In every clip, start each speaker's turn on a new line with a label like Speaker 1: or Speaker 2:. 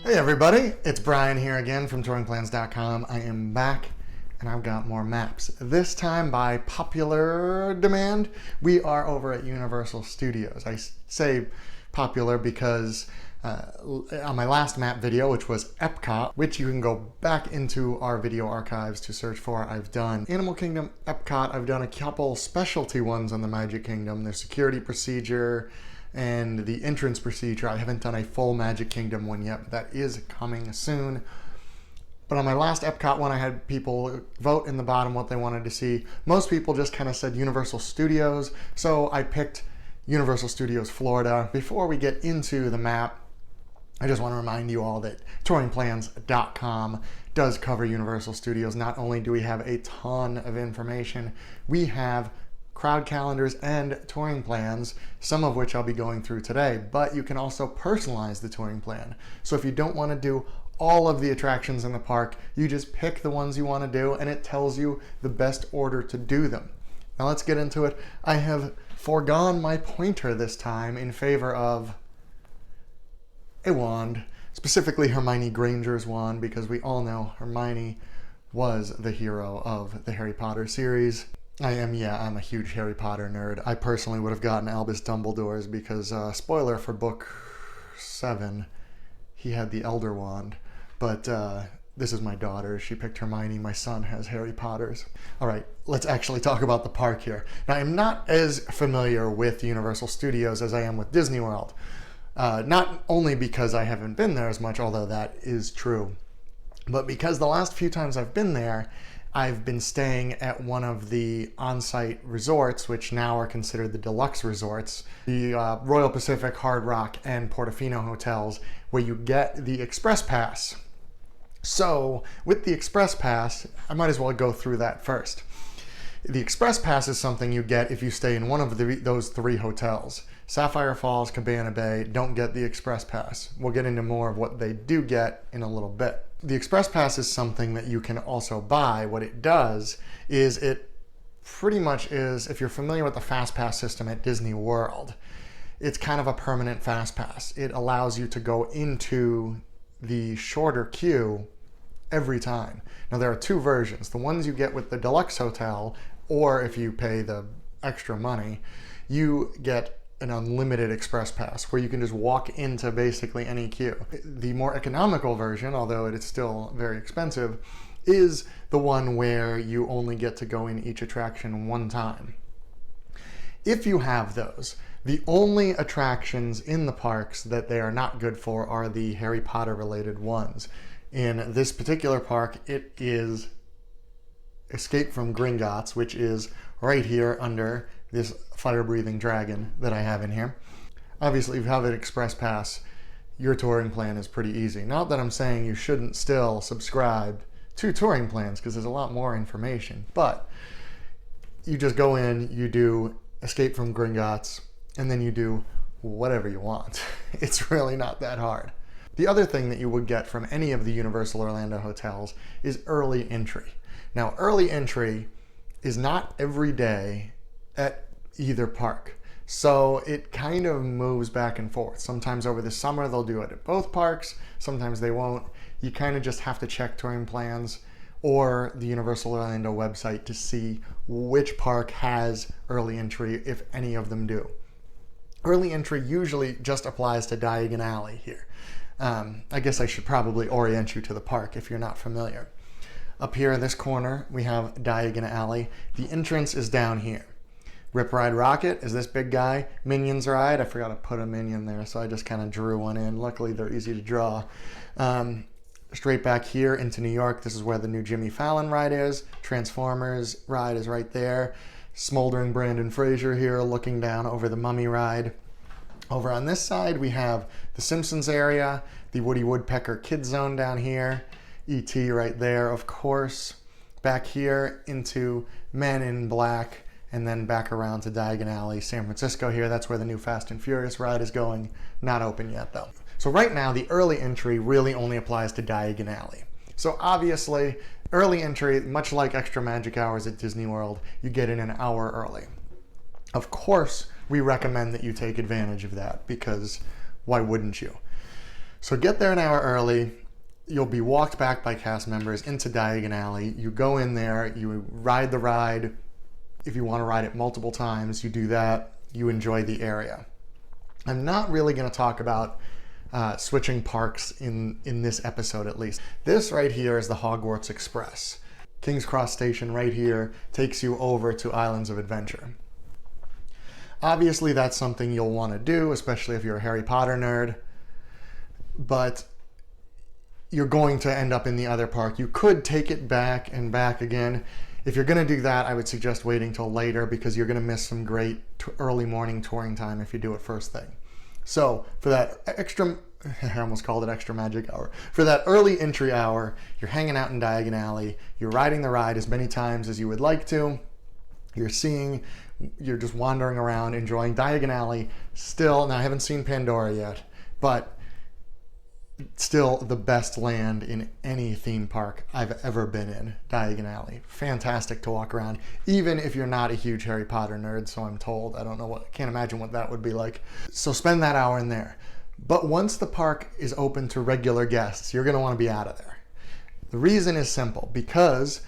Speaker 1: Hey everybody, it's Brian here again from touringplans.com. I am back and I've got more maps. This time by popular demand, we are over at Universal Studios. I say popular because on my last map video, which was Epcot, which you can go back into our video archives to search for, I've done Animal Kingdom, Epcot. I've done a couple specialty ones on the Magic Kingdom, their security procedure, and the entrance procedure. I haven't done a full Magic Kingdom one yet, but that is coming soon. But on my last Epcot one, I had people vote in the bottom what they wanted to see. Most people just kind of said Universal Studios, so I picked Universal Studios Florida. Before we get into the map, I just want to remind you all that touringplans.com does cover Universal Studios. Not only do we have a ton of information, we have crowd calendars and touring plans, some of which I'll be going through today, but you can also personalize the touring plan. So if you don't want to do all of the attractions in the park, you just pick the ones you want to do and it tells you the best order to do them. Now let's get into it. I have foregone my pointer this time in favor of a wand, specifically Hermione Granger's wand, because we all know Hermione was the hero of the Harry Potter series. I'm a huge Harry Potter nerd. I personally would have gotten Albus Dumbledore's because, spoiler for book 7, he had the Elder Wand. But this is my daughter. She picked Hermione. My son has Harry Potter's. All right, let's actually talk about the park here. Now, I'm not as familiar with Universal Studios as I am with Disney World. Not only because I haven't been there as much, although that is true, but because the last few times I've been there, I've been staying at one of the on-site resorts, which now are considered the deluxe resorts, the Royal Pacific, Hard Rock, and Portofino hotels, where you get the Express Pass. So with the Express Pass, I might as well go through that first. The Express Pass is something you get if you stay in one of those three hotels. Sapphire Falls, Cabana Bay don't get the Express Pass. We'll get into more of what they do get in a little bit. The Express Pass is something that you can also buy. What it does is it pretty much is, if you're familiar with the Fast Pass system at Disney World, it's kind of a permanent Fast Pass. It allows you to go into the shorter queue every time. Now there are two versions. The ones you get with the deluxe hotel, or if you pay the extra money, you get an unlimited Express Pass where you can just walk into basically any queue. The more economical version, although it is still very expensive, is the one where you only get to go in each attraction one time. If you have those, the only attractions in the parks that they are not good for are the Harry Potter related ones. In this particular park, it is Escape from Gringotts, which is right here under this fire-breathing dragon that I have in here. Obviously, if you have an Express Pass, your touring plan is pretty easy. Not that I'm saying you shouldn't still subscribe to touring plans, because there's a lot more information, but you just go in, you do Escape from Gringotts, and then you do whatever you want. It's really not that hard. The other thing that you would get from any of the Universal Orlando hotels is early entry. Now, early entry is not every day at either park. So it kind of moves back and forth. Sometimes over the summer they'll do it at both parks, sometimes they won't. You kind of just have to check touring plans or the Universal Orlando website to see which park has early entry, if any of them do. Early entry usually just applies to Diagon Alley here. I guess I should probably orient you to the park if you're not familiar. Up here in this corner, we have Diagon Alley. The entrance is down here. Rip Ride Rocket is this big guy. Minions Ride, I forgot to put a minion there, so I just kind of drew one in. Luckily, they're easy to draw. Straight back here into New York, this is where the new Jimmy Fallon ride is. Transformers ride is right there. Smoldering Brandon Fraser here looking down over the Mummy ride. Over on this side, we have the Simpsons area, the Woody Woodpecker Kids Zone down here. E.T. right there, of course. Back here into Men in Black, and then back around to Diagon Alley, San Francisco here. That's where the new Fast and Furious ride is going. Not open yet, though. So right now, the early entry really only applies to Diagon Alley. So obviously, early entry, much like extra magic hours at Disney World, you get in an hour early. Of course, we recommend that you take advantage of that, because why wouldn't you? So get there an hour early. You'll be walked back by cast members into Diagon Alley. You go in there, you ride the ride. If you want to ride it multiple times, you do that. You enjoy the area. I'm not really going to talk about switching parks in this episode, at least. This right here is the Hogwarts Express. King's Cross Station right here takes you over to Islands of Adventure. Obviously, that's something you'll want to do, especially if you're a Harry Potter nerd. But you're going to end up in the other park. You could take it back and back again. If you're going to do that, I would suggest waiting till later because you're going to miss some great early morning touring time if you do it first thing. So for that extra, I almost called it extra magic hour. For that early entry hour, you're hanging out in Diagon Alley. You're riding the ride as many times as you would like to. You're just wandering around, enjoying Diagon Alley. Still, now I haven't seen Pandora yet, but still the best land in any theme park I've ever been in, Diagon Alley. Fantastic to walk around, even if you're not a huge Harry Potter nerd, so I'm told. I can't imagine what that would be like. So spend that hour in there. But once the park is open to regular guests, you're going to want to be out of there. The reason is simple, because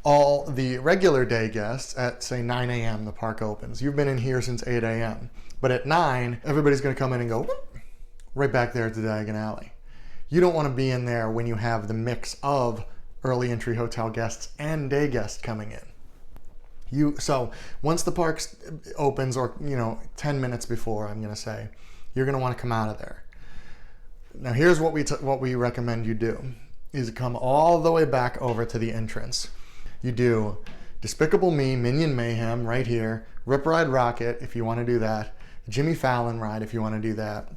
Speaker 1: all the regular day guests at, say, 9 a.m. the park opens. You've been in here since 8 a.m. But at 9, everybody's going to come in and go whoop, right back there to Diagon Alley. You don't want to be in there when you have the mix of early entry hotel guests and day guests coming in. So once the park opens, or 10 minutes before, I'm going to say, you're going to want to come out of there. Now here's what we recommend you do, is come all the way back over to the entrance. You do Despicable Me, Minion Mayhem right here, Rip Ride Rocket if you want to do that, Jimmy Fallon ride if you want to do that.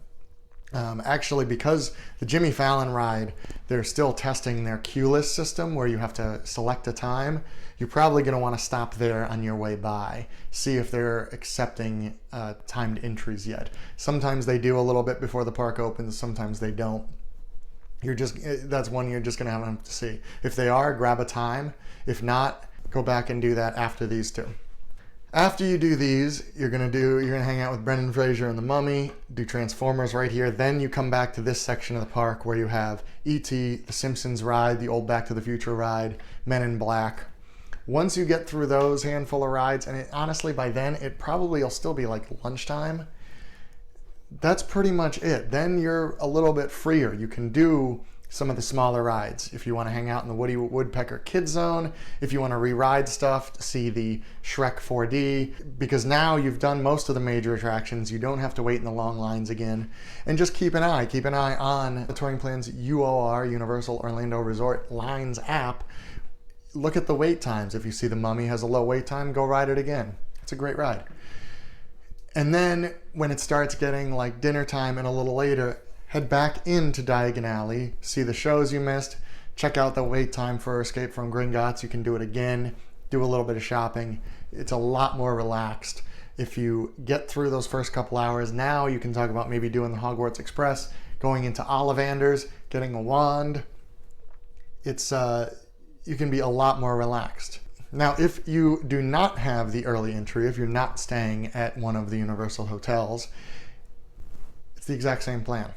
Speaker 1: Actually, because the Jimmy Fallon ride, they're still testing their queue list system where you have to select a time. You're probably going to want to stop there on your way by, see if they're accepting timed entries yet. Sometimes they do a little bit before the park opens, sometimes they don't. That's one you're just going to have to see. If they are, grab a time. If not, go back and do that after these two. After you do these, you're gonna hang out with Brendan Fraser and the Mummy, do Transformers right here. Then you come back to this section of the park where you have E.T., the Simpsons ride, the old Back to the Future ride, Men in Black. Once you get through those handful of rides, and honestly by then it probably will still be like lunchtime, that's pretty much it. Then you're a little bit freer. You can do some of the smaller rides. If you want to hang out in the Woody Woodpecker Kids Zone, if you want to re-ride stuff, to see the Shrek 4D, because now you've done most of the major attractions, you don't have to wait in the long lines again. And just keep an eye on the Touring Plans UOR, Universal Orlando Resort Lines app. Look at the wait times. If you see the Mummy has a low wait time, go ride it again. It's a great ride. And then when it starts getting like dinner time and a little later, head back into Diagon Alley, see the shows you missed, check out the wait time for Escape from Gringotts. You can do it again, do a little bit of shopping. It's a lot more relaxed. If you get through those first couple hours, now you can talk about maybe doing the Hogwarts Express, going into Ollivander's, getting a wand. You can be a lot more relaxed. Now, if you do not have the early entry, if you're not staying at one of the Universal hotels, it's the exact same plan.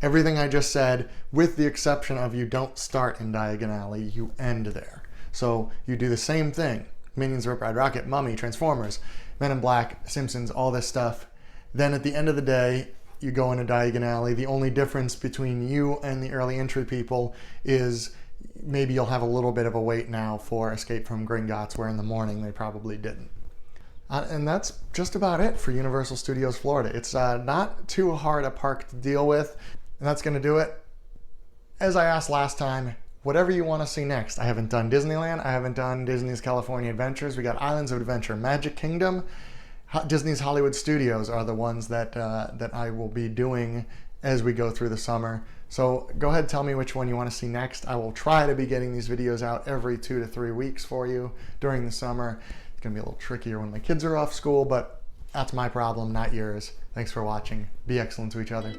Speaker 1: Everything I just said, with the exception of you don't start in Diagon Alley, you end there. So you do the same thing. Minions, Rip Ride Rocket, Mummy, Transformers, Men in Black, Simpsons, all this stuff. Then at the end of the day, you go into Diagon Alley. The only difference between you and the early entry people is maybe you'll have a little bit of a wait now for Escape from Gringotts, where in the morning they probably didn't. And that's just about it for Universal Studios Florida. It's not too hard a park to deal with. And that's going to do it. As I asked last time, whatever you want to see next. I haven't done Disneyland. I haven't done Disney's California Adventures. We got Islands of Adventure, Magic Kingdom. Disney's Hollywood Studios are the ones that I will be doing as we go through the summer. So go ahead, tell me which one you want to see next. I will try to be getting these videos out every 2 to 3 weeks for you during the summer. It's going to be a little trickier when my kids are off school, but that's my problem, not yours. Thanks for watching. Be excellent to each other.